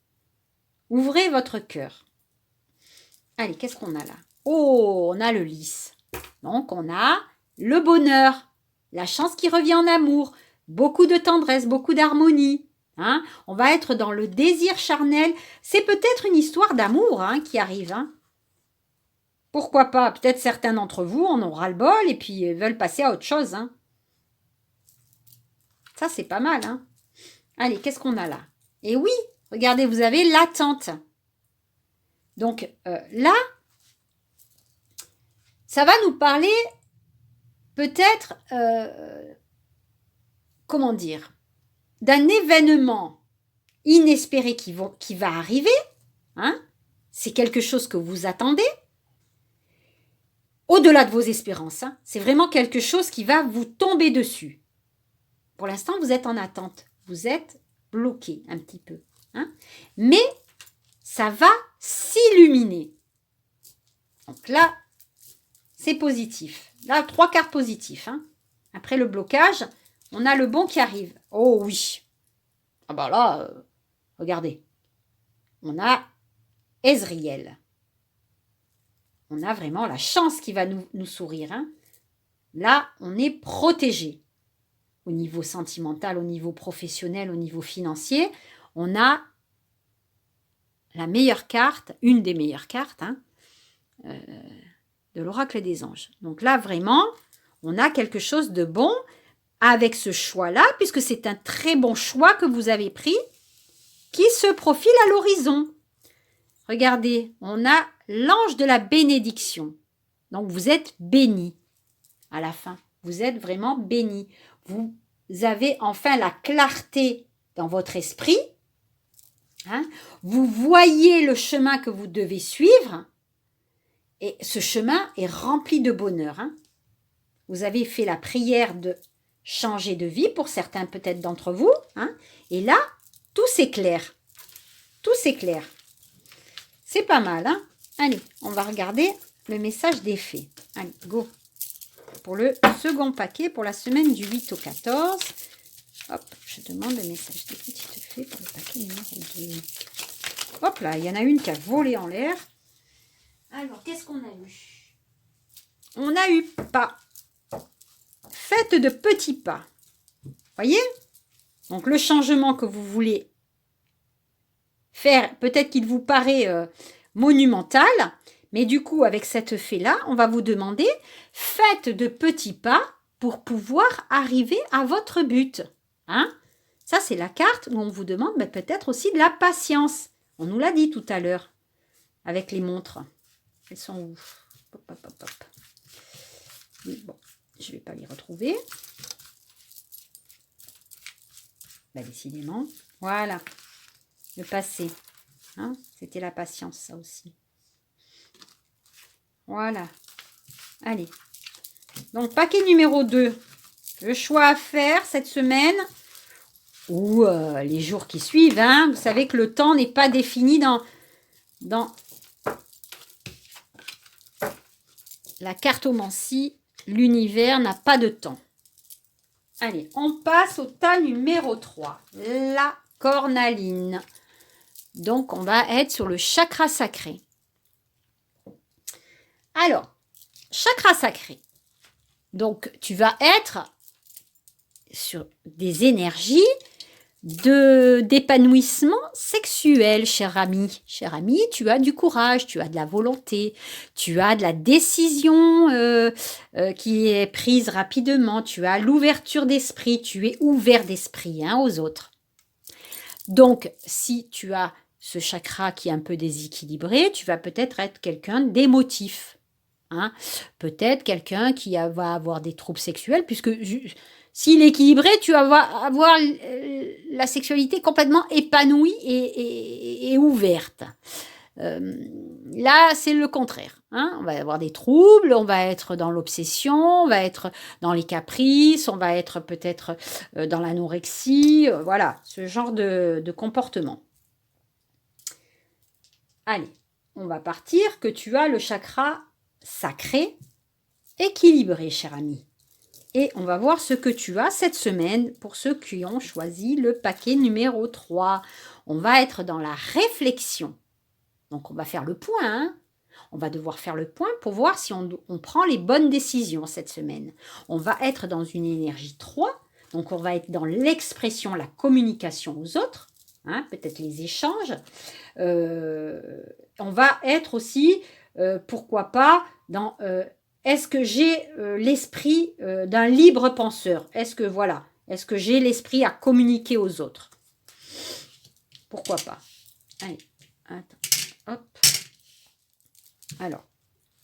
Ouvrez votre cœur. Allez, qu'est-ce qu'on a là? Oh, on a le lys. Donc, on a le bonheur, la chance qui revient en amour, beaucoup de tendresse, beaucoup d'harmonie. Hein. On va être dans le désir charnel. C'est peut-être une histoire d'amour qui arrive. Hein. Pourquoi pas? Peut-être certains d'entre vous en ont ras-le-bol et puis veulent passer à autre chose. Hein. Ça, c'est pas mal. Hein. Allez, qu'est-ce qu'on a là? Et oui, regardez, vous avez l'attente. Donc là, ça va nous parler peut-être, comment dire, d'un événement inespéré qui va arriver. Hein. C'est quelque chose que vous attendez. Au-delà de vos espérances. Hein. C'est vraiment quelque chose qui va vous tomber dessus. Pour l'instant, vous êtes en attente. Vous êtes bloqué un petit peu. Hein. Mais ça va s'illuminer. Donc là, c'est positif. Là, 3 cartes positives. Hein. Après le blocage, on a le bon qui arrive. Oh oui. Ah bah là, regardez. On a Ezriel. On a vraiment la chance qui va nous sourire. Hein. Là, on est protégé. Au niveau sentimental, au niveau professionnel, au niveau financier, on a la meilleure carte, une des meilleures cartes de l'oracle des anges. Donc là, vraiment, on a quelque chose de bon avec ce choix-là, puisque c'est un très bon choix que vous avez pris qui se profile à l'horizon. Regardez, on a l'ange de la bénédiction. Donc, vous êtes béni à la fin. Vous êtes vraiment béni. Vous avez enfin la clarté dans votre esprit. Hein. Vous voyez le chemin que vous devez suivre. Et ce chemin est rempli de bonheur. Hein. Vous avez fait la prière de changer de vie, pour certains peut-être d'entre vous. Hein. Et là, tout s'éclaire. Tout s'éclaire. C'est pas mal. Hein. Allez, on va regarder le message des fées. Allez, go. Pour le second paquet, pour la semaine du 8 au 14. Hop, je demande le message des petites fées pour le paquet numéro 2. Hop là, il y en a une qui a volé en l'air. Alors, qu'est-ce qu'on a eu? On a eu pas. Faites de petits pas. Voyez? Donc, le changement que vous voulez faire, peut-être qu'il vous paraît monumental, mais du coup, avec cette fée-là, on va vous demander, faites de petits pas pour pouvoir arriver à votre but. Hein? Ça, c'est la carte où on vous demande peut-être aussi de la patience. On nous l'a dit tout à l'heure, avec les montres. Elles sont où? Hop, hop, hop, hop. Oui, bon, je ne vais pas les retrouver. Bah, décidément. Voilà. Le passé. Hein? C'était la patience, ça aussi. Voilà. Allez. Donc, paquet numéro 2. Le choix à faire cette semaine ou les jours qui suivent. Hein? Vous savez que le temps n'est pas défini dans la cartomancie. L'univers n'a pas de temps. Allez, on passe au tas numéro 3. La cornaline. Donc, on va être sur le chakra sacré. Alors, chakra sacré. Donc, tu vas être sur des énergies d'épanouissement sexuel, cher ami. Cher ami, tu as du courage, tu as de la volonté, tu as de la décision qui est prise rapidement, tu as l'ouverture d'esprit, tu es ouvert d'esprit aux autres. Donc, si tu as ce chakra qui est un peu déséquilibré, tu vas peut-être être quelqu'un d'émotif. Peut-être quelqu'un qui va avoir des troubles sexuels, puisque s'il est équilibré, tu vas avoir la sexualité complètement épanouie et ouverte. Là, c'est le contraire. On va avoir des troubles, on va être dans l'obsession, on va être dans les caprices, on va être peut-être dans l'anorexie, voilà, ce genre de comportement. Allez, on va partir que tu as le chakra sacré, équilibré, cher ami. Et on va voir ce que tu as cette semaine pour ceux qui ont choisi le paquet numéro 3. On va être dans la réflexion. Donc, on va faire le point. On va devoir faire le point pour voir si on prend les bonnes décisions cette semaine. On va être dans une énergie 3. Donc, on va être dans l'expression, la communication aux autres. Peut-être les échanges. On va être aussi, pourquoi pas, dans... est-ce que j'ai l'esprit d'un libre penseur? Est-ce que j'ai l'esprit à communiquer aux autres? Pourquoi pas? Allez, attends, hop. Alors,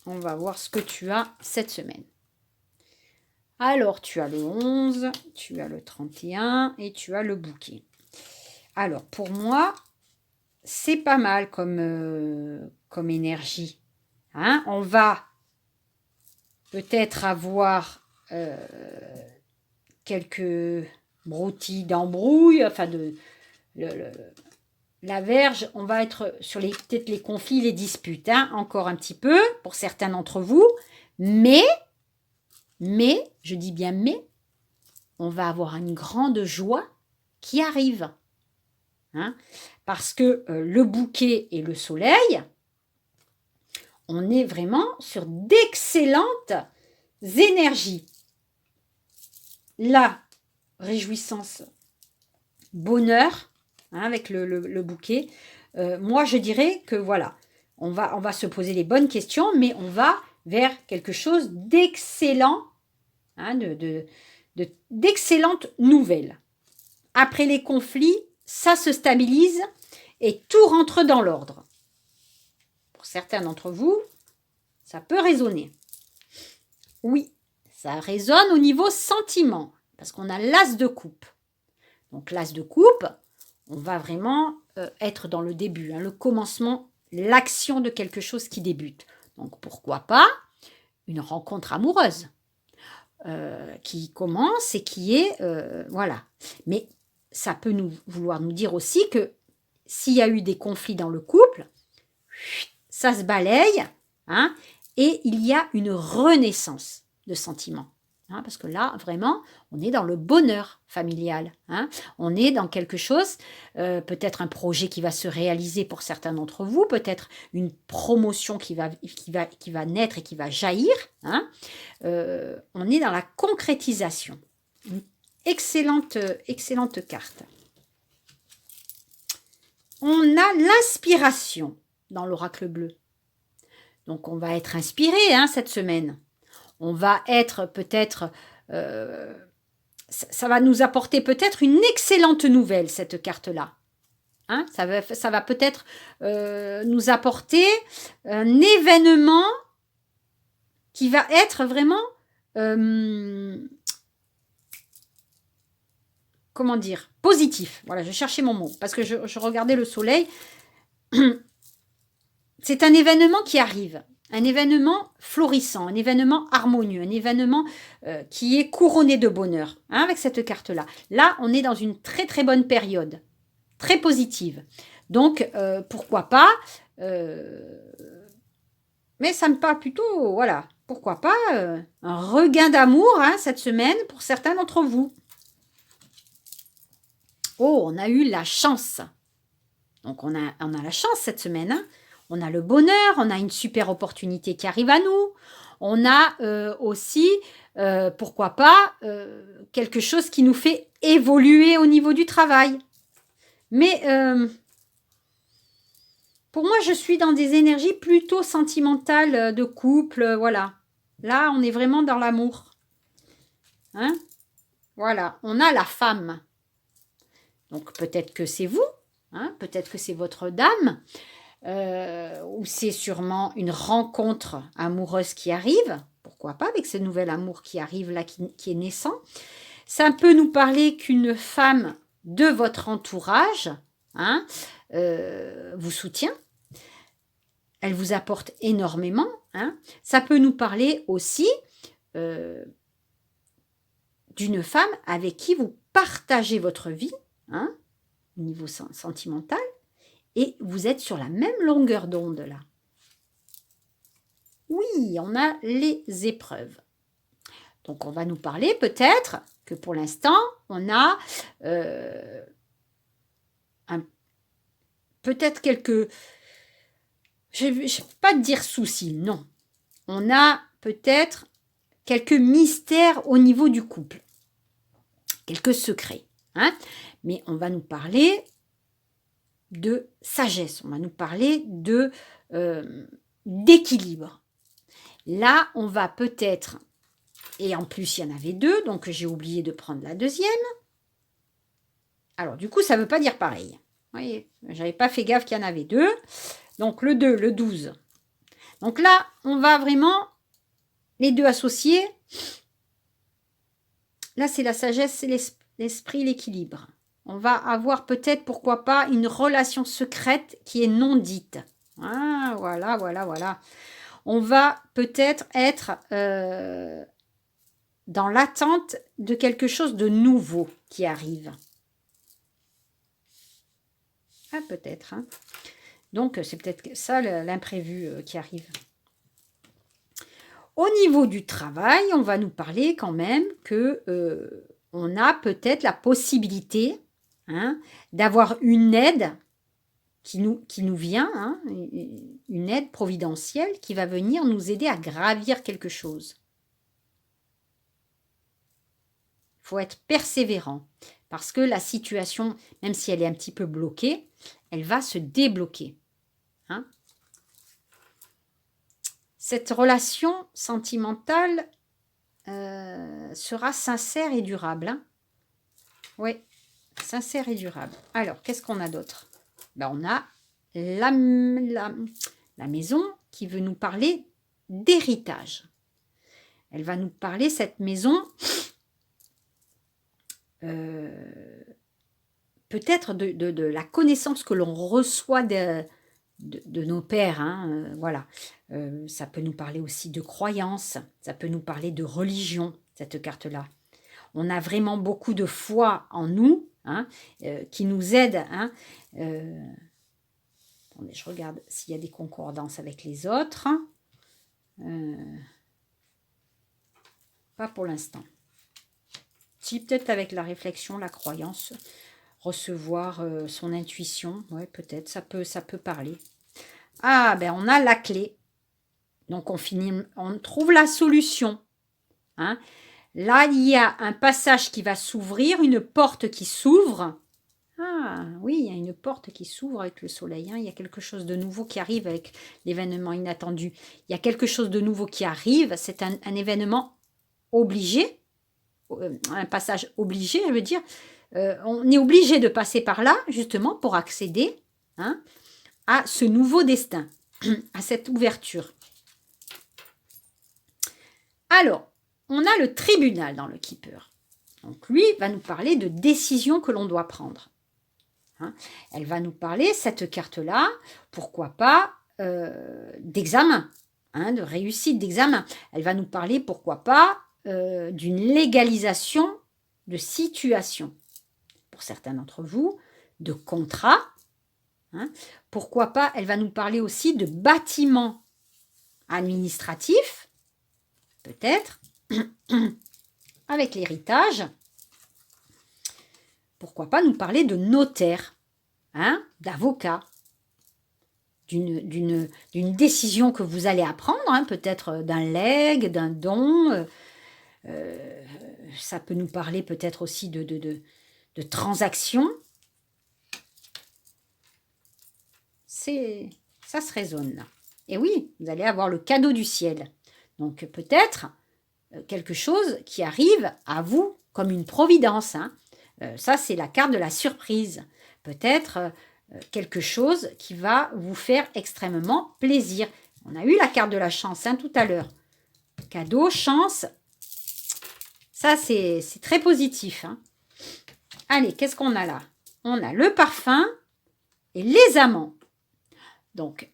on va voir ce que tu as cette semaine. Alors, tu as le 11, tu as le 31 et tu as le bouquet. Alors, pour moi, c'est pas mal comme énergie. On va peut-être avoir quelques broutilles d'embrouille, enfin la Vierge, on va être sur peut-être les conflits, les disputes, encore un petit peu pour certains d'entre vous, mais, je dis bien mais, on va avoir une grande joie qui arrive. Parce que le bouquet et le soleil, on est vraiment sur d'excellentes énergies. La réjouissance, bonheur, avec le bouquet. Moi, je dirais que voilà, on va se poser les bonnes questions, mais on va vers quelque chose d'excellent, d'excellentes nouvelles. Après les conflits, ça se stabilise et tout rentre dans l'ordre. Pour certains d'entre vous, ça peut résonner. Oui, ça résonne au niveau sentiment, parce qu'on a l'as de coupe. Donc l'as de coupe, on va vraiment être dans le début, le commencement, l'action de quelque chose qui débute. Donc pourquoi pas une rencontre amoureuse qui commence et qui est... voilà. Mais ça peut vouloir nous dire aussi que s'il y a eu des conflits dans le couple, ça se balaye, et il y a une renaissance de sentiments. Parce que là, vraiment, on est dans le bonheur familial. On est dans quelque chose, peut-être un projet qui va se réaliser pour certains d'entre vous, peut-être une promotion qui va naître et qui va jaillir. On est dans la concrétisation. Une excellente carte. On a l'inspiration dans l'oracle bleu. Donc, on va être inspiré cette semaine. On va être peut-être... ça va nous apporter peut-être une excellente nouvelle, cette carte-là. Ça va peut-être nous apporter un événement qui va être vraiment... comment dire, positif. Voilà, je cherchais mon mot, parce que je regardais le soleil. C'est un événement qui arrive, un événement florissant, un événement harmonieux, un événement qui est couronné de bonheur, avec cette carte-là. Là, on est dans une très très bonne période, très positive. Donc, pourquoi pas, mais ça me parle plutôt, voilà, pourquoi pas un regain d'amour cette semaine pour certains d'entre vous. Oh, on a eu la chance. Donc, on a la chance cette semaine. On a le bonheur, on a une super opportunité qui arrive à nous. On a aussi, pourquoi pas, quelque chose qui nous fait évoluer au niveau du travail. Mais pour moi, je suis dans des énergies plutôt sentimentales de couple, voilà. Là, on est vraiment dans l'amour. Hein? Voilà, on a la femme. Donc peut-être que c'est vous, hein? Peut-être que c'est votre dame, ou c'est sûrement une rencontre amoureuse qui arrive. Pourquoi pas avec ce nouvel amour qui arrive là, qui est naissant. Ça peut nous parler qu'une femme de votre entourage, hein, vous soutient. Elle vous apporte énormément. Hein. Ça peut nous parler aussi d'une femme avec qui vous partagez votre vie, hein, au niveau sentimental, et vous êtes sur la même longueur d'onde là. Oui, on a les épreuves. Donc on va nous parler peut-être que pour l'instant, on a peut-être quelques... Je ne vais pas dire soucis, non. On a peut-être quelques mystères au niveau du couple. Quelques secrets. Hein, mais on va nous parler de sagesse. On va nous parler d'équilibre. Là, on va peut-être... Et en plus, il y en avait deux, donc j'ai oublié de prendre la deuxième. Alors, du coup, ça ne veut pas dire pareil. Vous voyez, je n'avais pas fait gaffe qu'il y en avait deux. Donc, le 2, le 12. Donc là, on va vraiment les deux associer. Là, c'est la sagesse, c'est l'esprit, l'équilibre. On va avoir peut-être, pourquoi pas, une relation secrète qui est non dite. Ah, voilà, voilà, voilà. On va peut-être être dans l'attente de quelque chose de nouveau qui arrive. Ah, peut-être. Hein. Donc, c'est peut-être ça l'imprévu qui arrive. Au niveau du travail, on va nous parler quand même que on a peut-être la possibilité, hein, d'avoir une aide qui nous vient, hein, une aide providentielle qui va venir nous aider à gravir quelque chose. Il faut être persévérant parce que la situation, même si elle est un petit peu bloquée, elle va se débloquer. Hein. Cette relation sentimentale sera sincère et durable. Hein. Oui, sincère et durable. Alors, qu'est-ce qu'on a d'autre? Ben, on a la maison qui veut nous parler d'héritage. Elle va nous parler, cette maison, peut-être de la connaissance que l'on reçoit de nos pères. Hein, voilà. Ça peut nous parler aussi de croyances, ça peut nous parler de religion, cette carte-là. On a vraiment beaucoup de foi en nous, hein, qui nous aide. Hein, attendez, je regarde s'il y a des concordances avec les autres. Pas pour l'instant. Si, peut-être avec la réflexion, la croyance, recevoir son intuition, ouais, peut-être, ça peut parler. Ah, ben on a la clé. Donc on trouve la solution. Hein. Là, il y a un passage qui va s'ouvrir, une porte qui s'ouvre. Ah oui, il y a une porte qui s'ouvre avec le soleil. Hein. Il y a quelque chose de nouveau qui arrive avec l'événement inattendu. Il y a quelque chose de nouveau qui arrive. C'est un événement obligé, un passage obligé, je veux dire. On est obligé de passer par là, justement, pour accéder, hein, à ce nouveau destin, à cette ouverture. Alors, on a le tribunal dans le Keeper. Donc, lui va nous parler de décisions que l'on doit prendre. Hein. Elle va nous parler, cette carte-là, pourquoi pas, d'examen, hein, de réussite d'examen. Elle va nous parler, pourquoi pas, d'une légalisation de situation. Pour certains d'entre vous, de contrat. Hein. Pourquoi pas, elle va nous parler aussi de bâtiments administratifs, peut-être, avec l'héritage. Pourquoi pas nous parler de notaire, hein, d'avocat, d'une décision que vous allez apprendre, hein, peut-être d'un legs, d'un don. Ça peut nous parler peut-être aussi de transactions. ça se résonne là. Et oui, vous allez avoir le cadeau du ciel. Donc peut-être quelque chose qui arrive à vous comme une providence. Hein. Ça, c'est la carte de la surprise. Peut-être quelque chose qui va vous faire extrêmement plaisir. On a eu la carte de la chance hein, tout à l'heure. Cadeau, chance, ça c'est très positif. Hein. Allez, qu'est-ce qu'on a là? On a le parfum et les amants. Donc,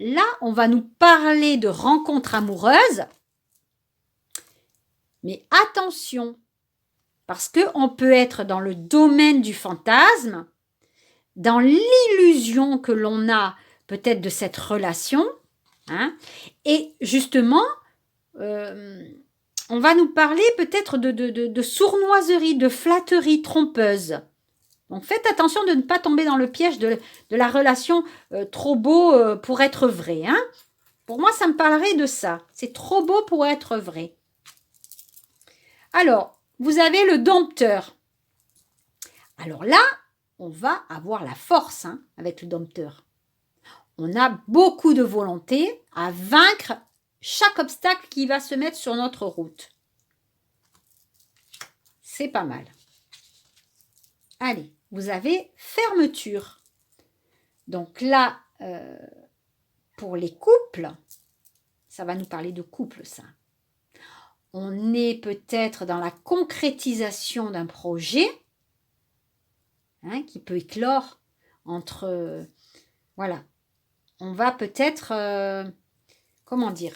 là, on va nous parler de rencontres amoureuses. Mais attention, parce qu'on peut être dans le domaine du fantasme, dans l'illusion que l'on a peut-être de cette relation. Hein, et justement, on va nous parler peut-être de sournoiserie, de flatterie trompeuse. Donc faites attention de ne pas tomber dans le piège de la relation trop beau pour être vrai. Hein. Pour moi, ça me parlerait de ça. C'est trop beau pour être vrai. Alors, vous avez le dompteur. Alors là, on va avoir la force hein, avec le dompteur. On a beaucoup de volonté à vaincre chaque obstacle qui va se mettre sur notre route. C'est pas mal. Allez, vous avez fermeture. Donc là, pour les couples, ça va nous parler de couple, ça. On est peut-être dans la concrétisation d'un projet hein, qui peut éclore entre... voilà. On va peut-être... comment dire?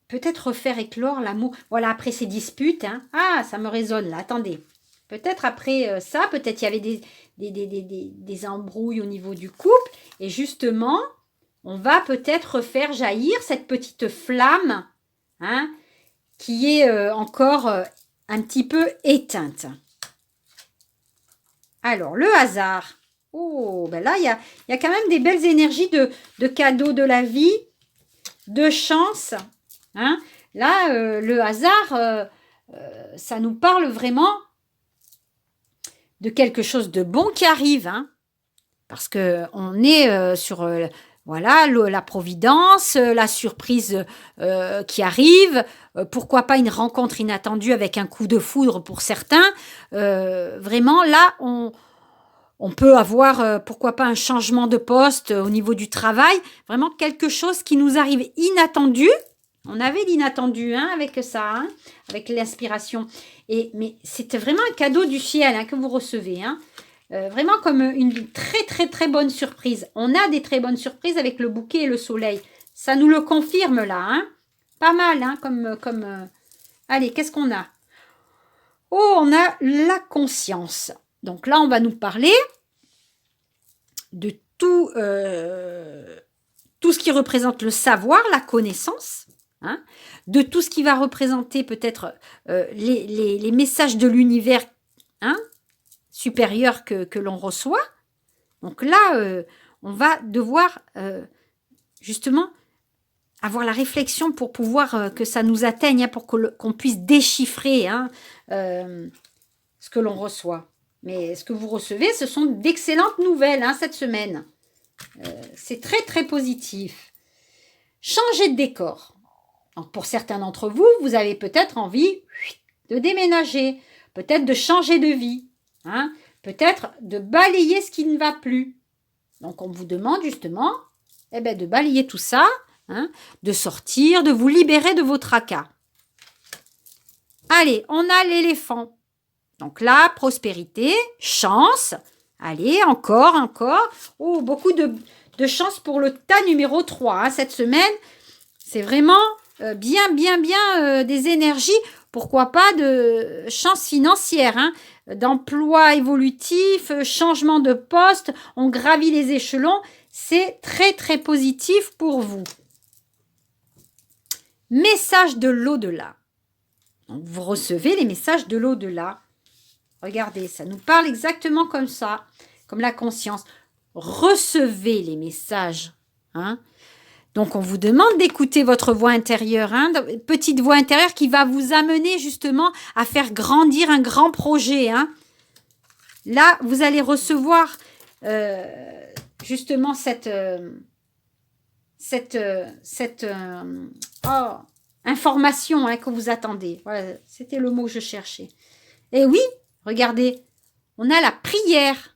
Peut-être refaire éclore l'amour. Voilà, après ces disputes. Hein. Ah, ça me résonne là. Attendez. Peut-être après ça, peut-être il y avait des embrouilles au niveau du couple. Et justement, on va peut-être refaire jaillir cette petite flamme hein, qui est encore un petit peu éteinte. Alors, le hasard. Oh, ben là, il y a quand même des belles énergies de cadeaux de la vie, de chance. Hein. Là, le hasard, ça nous parle vraiment de quelque chose de bon qui arrive. Hein. Parce qu'on est sur voilà, la providence, la surprise qui arrive. Pourquoi pas une rencontre inattendue avec un coup de foudre pour certains. Vraiment, là, on peut avoir, pourquoi pas, un changement de poste au niveau du travail. Vraiment quelque chose qui nous arrive inattendu. On avait l'inattendu hein, avec ça, hein, avec l'inspiration. Mais c'est vraiment un cadeau du ciel hein, que vous recevez. Hein. Vraiment comme une très, très, très bonne surprise. On a des très bonnes surprises avec le bouquet et le soleil. Ça nous le confirme là. Hein. Pas mal, hein, comme... Allez, qu'est-ce qu'on a? Oh, on a la conscience. Donc là, on va nous parler de tout ce qui représente le savoir, la connaissance, hein, de tout ce qui va représenter peut-être les messages de l'univers hein, supérieur que l'on reçoit. Donc là, on va devoir justement avoir la réflexion pour pouvoir que ça nous atteigne, hein, pour qu'on puisse déchiffrer hein, ce que l'on reçoit. Mais ce que vous recevez, ce sont d'excellentes nouvelles hein, cette semaine. C'est très, très positif. Changer de décor. Donc, pour certains d'entre vous, vous avez peut-être envie de déménager, peut-être de changer de vie, hein, peut-être de balayer ce qui ne va plus. Donc, on vous demande justement de balayer tout ça, hein, de sortir, de vous libérer de vos tracas. Allez, on a l'éléphant. Donc là, prospérité, chance. Allez, encore. Oh, beaucoup de chance pour le tas numéro 3 hein, cette semaine. C'est vraiment bien des énergies. Pourquoi pas de chance financière, hein, d'emploi évolutif, changement de poste. On gravit les échelons. C'est très, très positif pour vous. Message de l'au-delà. Donc, vous recevez les messages de l'au-delà. Regardez, ça nous parle exactement comme ça, comme la conscience. Recevez les messages. Hein. Donc, on vous demande d'écouter votre voix intérieure, hein, petite voix intérieure qui va vous amener justement à faire grandir un grand projet. Hein. là, vous allez recevoir justement cette information hein, que vous attendez. Voilà, c'était le mot que je cherchais. Et oui, regardez, on a la prière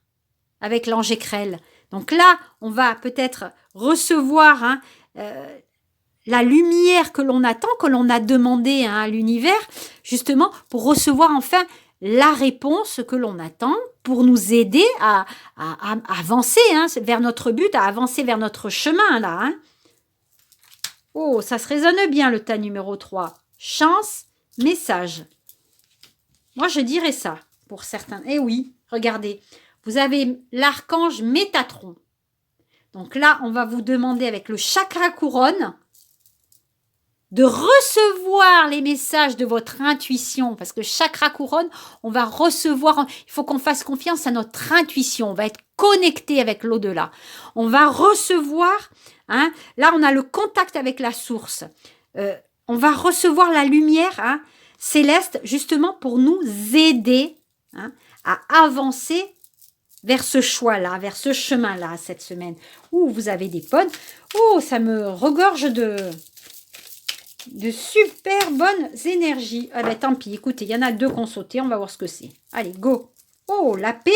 avec l'ange écrel. Donc là, on va peut-être recevoir hein, la lumière que l'on attend, que l'on a demandé hein, à l'univers, justement pour recevoir enfin la réponse que l'on attend pour nous aider à avancer hein, vers notre but, à avancer vers notre chemin là. Hein. Oh, ça se résonne bien le tas numéro 3. Chance, message. Moi, je dirais ça pour certains. Eh oui, regardez, vous avez l'archange Métatron. Donc là, on va vous demander avec le chakra couronne de recevoir les messages de votre intuition. Parce que chakra couronne, on va recevoir, il faut qu'on fasse confiance à notre intuition. On va être connecté avec l'au-delà. On va recevoir, hein, là on a le contact avec la source. On va recevoir la lumière hein, céleste justement pour nous aider hein, à avancer vers ce choix-là, vers ce chemin-là cette semaine. Ouh, vous avez des potes. Oh, ça me regorge de super bonnes énergies. Ah ben tant pis, écoutez, il y en a 2 qui ont sauté, on va voir ce que c'est. Allez, go. Oh, la paix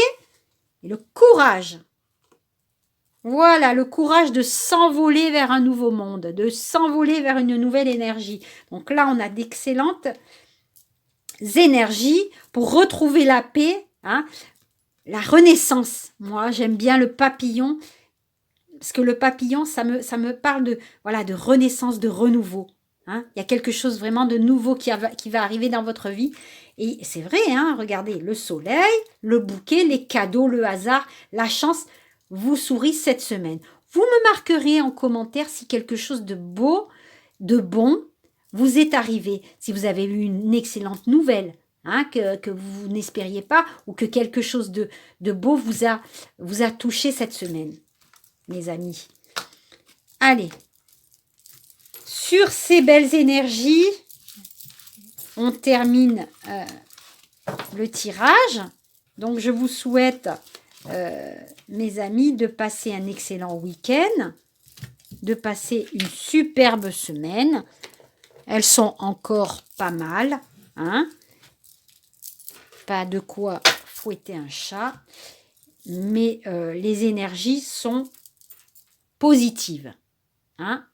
et le courage. Voilà, le courage de s'envoler vers un nouveau monde, de s'envoler vers une nouvelle énergie. Donc là, on a d'excellentes énergies pour retrouver la paix, hein, la renaissance. Moi, j'aime bien le papillon, parce que le papillon, ça me parle de, voilà, de renaissance, de renouveau. Hein. Il y a quelque chose vraiment de nouveau qui va arriver dans votre vie. Et c'est vrai, hein, regardez, le soleil, le bouquet, les cadeaux, le hasard, la chance vous sourit cette semaine. Vous me marquerez en commentaire si quelque chose de beau, de bon vous est arrivé. Si vous avez eu une excellente nouvelle, hein, que vous n'espériez pas, ou que quelque chose de beau vous a touché cette semaine, mes amis. Allez. Sur ces belles énergies, on termine le tirage. Donc, je vous souhaite, mes amis, de passer un excellent week-end, de passer une superbe semaine. Elles sont encore pas mal. Hein. Pas de quoi fouetter un chat. Mais les énergies sont positives. Hein.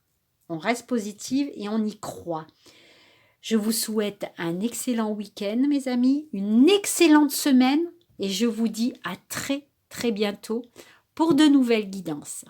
On reste positive et on y croit. Je vous souhaite un excellent week-end, mes amis, une excellente semaine et je vous dis à très, très bientôt pour de nouvelles guidances.